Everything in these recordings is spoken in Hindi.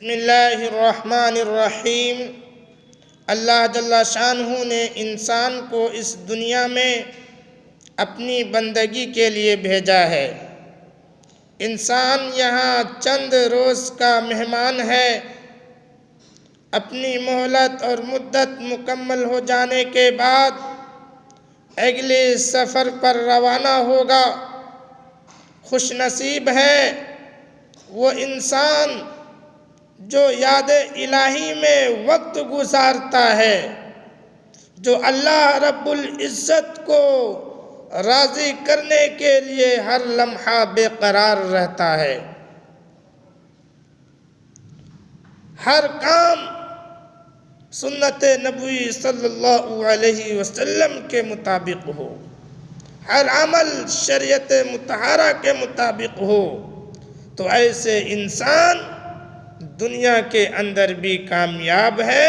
बिस्मिल्लाहिर्रहमानिर्रहीम। अल्लाह जल्ला शानहू ने इंसान को इस दुनिया में अपनी बंदगी के लिए भेजा है। इंसान यहाँ चंद रोज़ का मेहमान है। अपनी मोहलत और मुद्दत मुकम्मल हो जाने के बाद अगले सफ़र पर रवाना होगा। खुशनसीब है वो इंसान जो याद इलाही में वक्त गुजारता है, जो अल्लाह रब्बुल इज़्ज़त को राज़ी करने के लिए हर लम्हा बेकरार रहता है। हर काम सुन्नत नबी सल्लल्लाहु अलैहि वसल्लम के मुताबिक हो, हर अमल शरीयत मुतहरा के मुताबिक हो, तो ऐसे इंसान दुनिया के अंदर भी कामयाब है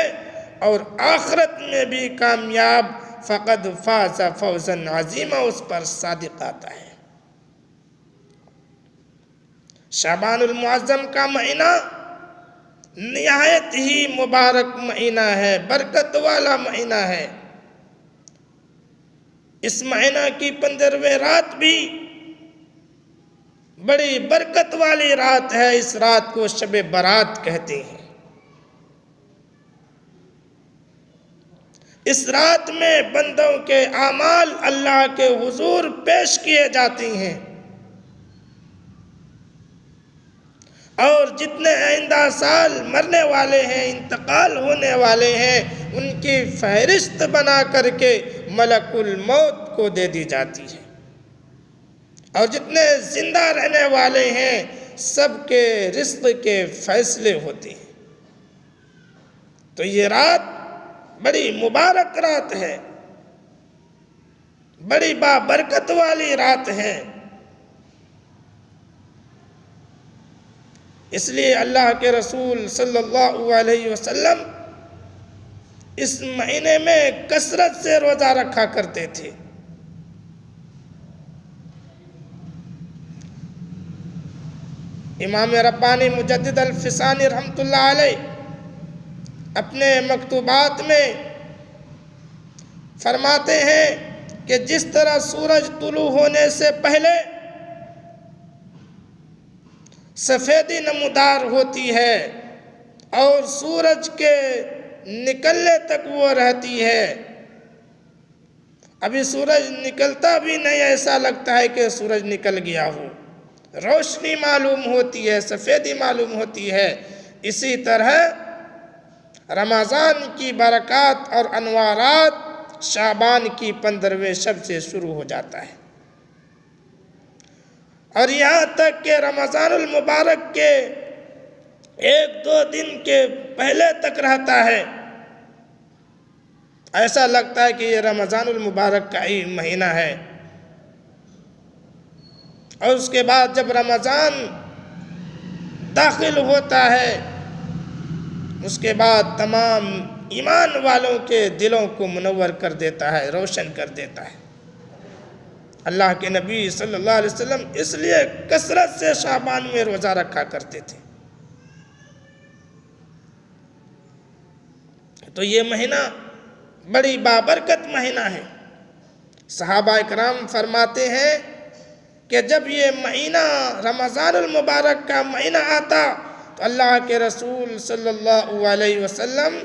और आखिरत में भी कामयाब। फ़क़द फ़ाज़ फ़ौज़न अज़ीमा उस पर सादिक़ आता है। शाबानुल मुअज़्ज़म का महीना निहायत ही मुबारक महीना है, बरकत वाला महीना है। इस महीना की 15वीं रात भी बड़ी बरकत वाली रात है। इस रात को शब बारात कहते हैं। इस रात में बंदों के आमाल अल्लाह के हुजूर पेश किए जाते हैं और जितने आइंदा साल मरने वाले हैं, इंतकाल होने वाले हैं, उनकी फहरिस्त बना करके मलकुल मौत को दे दी जाती है और जितने जिंदा रहने वाले हैं सबके रिस्क के फैसले होते हैं। तो ये रात बड़ी मुबारक रात है, बड़ी बाबरकत वाली रात है। इसलिए अल्लाह के रसूल सल्लल्लाहु अलैहि वसल्लम इस महीने में कसरत से रोज़ा रखा करते थे। इमाम रब्बानी मुजद्दिद अल-फ़िसानी रहमतुल्लाह अलैह अपने मकतूबात में फरमाते हैं कि जिस तरह सूरज तुलू होने से पहले सफ़ेदी नमूदार होती है और सूरज के निकलने तक वो रहती है, अभी सूरज निकलता भी नहीं, ऐसा लगता है कि सूरज निकल गया हो, रोशनी मालूम होती है, सफ़ेदी मालूम होती है। इसी तरह रमज़ान की बरक़ात और अनवारात शाबान की 15वें शब से शुरू हो जाता है और यहाँ तक कि रमज़ानुल मुबारक के 1-2 दिन के पहले तक रहता है। ऐसा लगता है कि ये रमज़ानुल मुबारक का ही महीना है। और उसके बाद जब रमज़ान दाखिल होता है, उसके बाद तमाम ईमान वालों के दिलों को मुनव्वर कर देता है, रोशन कर देता है। अल्लाह के नबी सल्लल्लाहु अलैहि वसल्लम इसलिए कसरत से शाबान में रोज़ा रखा करते थे। तो ये महीना बड़ी बाबरकत महीना है। सहाबा इकराम फरमाते हैं कि जब ये महीना रमज़ानुल मुबारक का महीना आता तो अल्लाह के रसूल सल्लल्लाहु अलैहि वसल्लम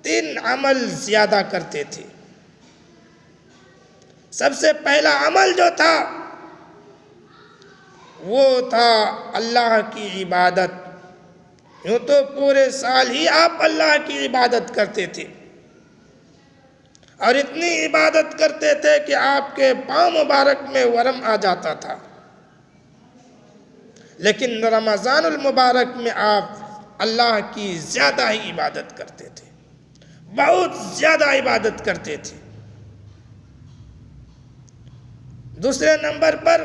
3 अमल ज़्यादा करते थे। सबसे पहला अमल जो था वो था अल्लाह की इबादत। यूँ तो पूरे साल ही आप अल्लाह की इबादत करते थे और इतनी इबादत करते थे कि आपके पाँव मुबारक में वरम आ जाता था, लेकिन रमज़ानुल मुबारक में आप अल्लाह की ज़्यादा ही इबादत करते थे, बहुत ज़्यादा इबादत करते थे। दूसरे नंबर पर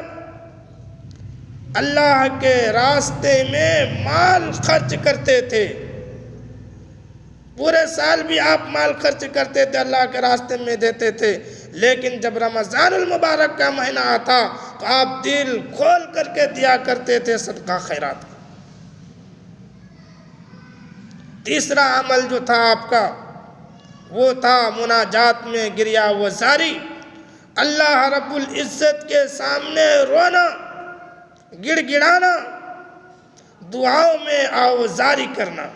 अल्लाह के रास्ते में माल खर्च करते थे। पूरे साल भी आप माल खर्च करते थे, अल्लाह के रास्ते में देते थे, लेकिन जब रमज़ानुल मुबारक का महीना आता तो आप दिल खोल करके दिया करते थे सदका खैरात। तीसरा अमल जो था आपका वो था मुनाजात में गिरिया वज़ारी, अल्लाह रब्बुल इज़्ज़त के सामने रोना, गिड़गिड़ाना, दुआओं में आवाज़ारी करना।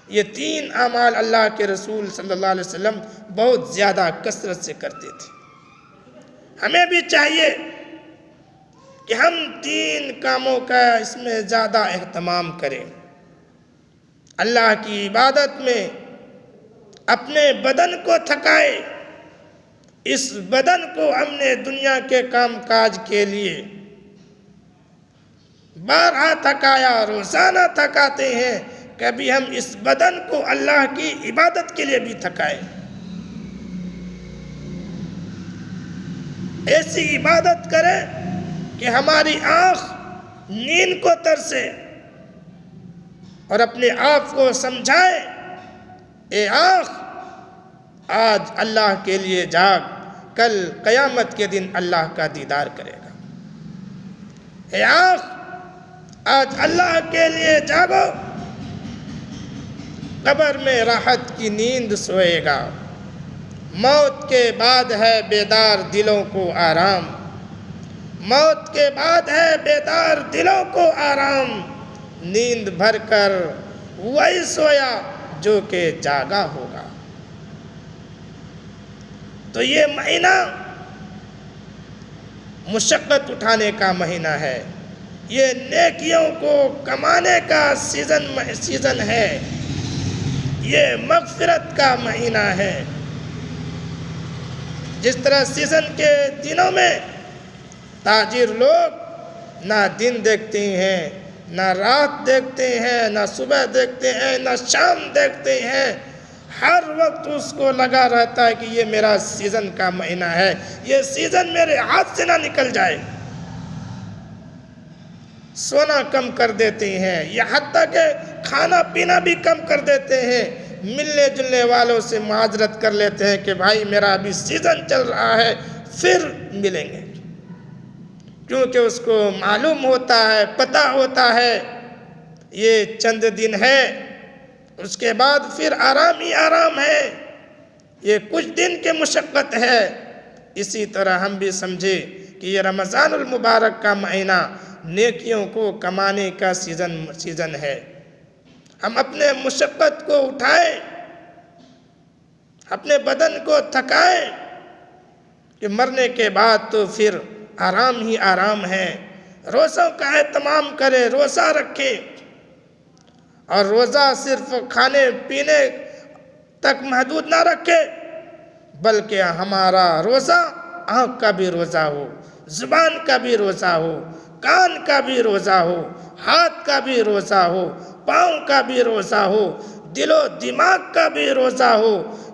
ये 3 अमाल अल्लाह के रसूल सल्लल्लाहु अलैहि वसल्लम बहुत ज़्यादा कसरत से करते थे। हमें भी चाहिए कि हम 3 कामों का इसमें ज़्यादा एहतमाम करें। अल्लाह की इबादत में अपने बदन को थकाए, इस बदन को हमने दुनिया के काम काज के लिए बारहा थकाया, रोज़ाना थकाते हैं, कभी हम इस बदन को अल्लाह की इबादत के लिए भी थकाए। ऐसी इबादत करें कि हमारी आँख नींद को तरसे और अपने आप को समझाए, ए आँख आज अल्लाह के लिए जाग, कल क़यामत के दिन अल्लाह का दीदार करेगा। ए आँख आज अल्लाह के लिए जागो, कब्र में राहत की नींद सोएगा। मौत के बाद है बेदार दिलों को आराम, मौत के बाद है बेदार दिलों को आराम, नींद भर कर वही सोया जो के जागा होगा। तो ये महीना मुशक्क़त उठाने का महीना है, ये नेकियों को कमाने का सीज़न है, ये मग़फ़िरत का महीना है। जिस तरह सीज़न के दिनों में ताजिर लोग ना दिन देखते हैं, ना रात देखते हैं, ना सुबह देखते हैं, ना शाम देखते हैं, हर वक्त उसको लगा रहता है कि ये मेरा सीज़न का महीना है, ये सीज़न मेरे हाथ से ना निकल जाए। सोना कम कर देते हैं, यहाँ तक कि खाना पीना भी कम कर देते हैं, मिलने जुलने वालों से माजरत कर लेते हैं कि भाई मेरा अभी सीज़न चल रहा है, फिर मिलेंगे, क्योंकि उसको मालूम होता है, पता होता है ये चंद दिन है, उसके बाद फिर आराम ही आराम है, ये कुछ दिन के मुशक्क़त है। इसी तरह हम भी समझे कि ये रमज़ानुल मुबारक का महीना नेकियों को कमाने का सीज़न है। हम अपने मुशक्क़त को उठाएं, अपने बदन को थकाएं कि मरने के बाद तो फिर आराम ही आराम है। रोज़ों का एहतमाम करें, रोज़ा रखें, और रोज़ा सिर्फ खाने पीने तक महदूद ना रखे, बल्कि हमारा रोज़ा आँख का भी रोज़ा हो, ज़ुबान का भी रोज़ा हो, कान का भी रोज़ा हो, हाथ का भी रोज़ा हो, पाँव का भी रोज़ा हो, दिलो दिमाग का भी रोज़ा हो।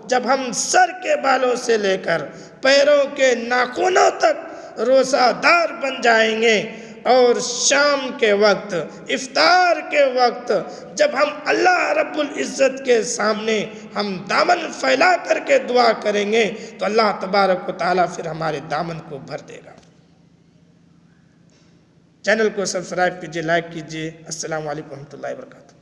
जब हम सर के बालों से लेकर पैरों के नाखूनों तक रोज़ादार बन जाएंगे, और शाम के वक्त, इफ्तार के वक्त जब हम अल्लाह रब्बुल इज़्ज़त के सामने हम दामन फैला करके दुआ करेंगे, तो अल्लाह तबारक व तआला फिर हमारे दामन को भर देगा। चैनल को सब्सक्राइब कीजिए, लाइक कीजिए। अस्सलामु अलैकुम रहमतुल्लाहि व बरकातुहू।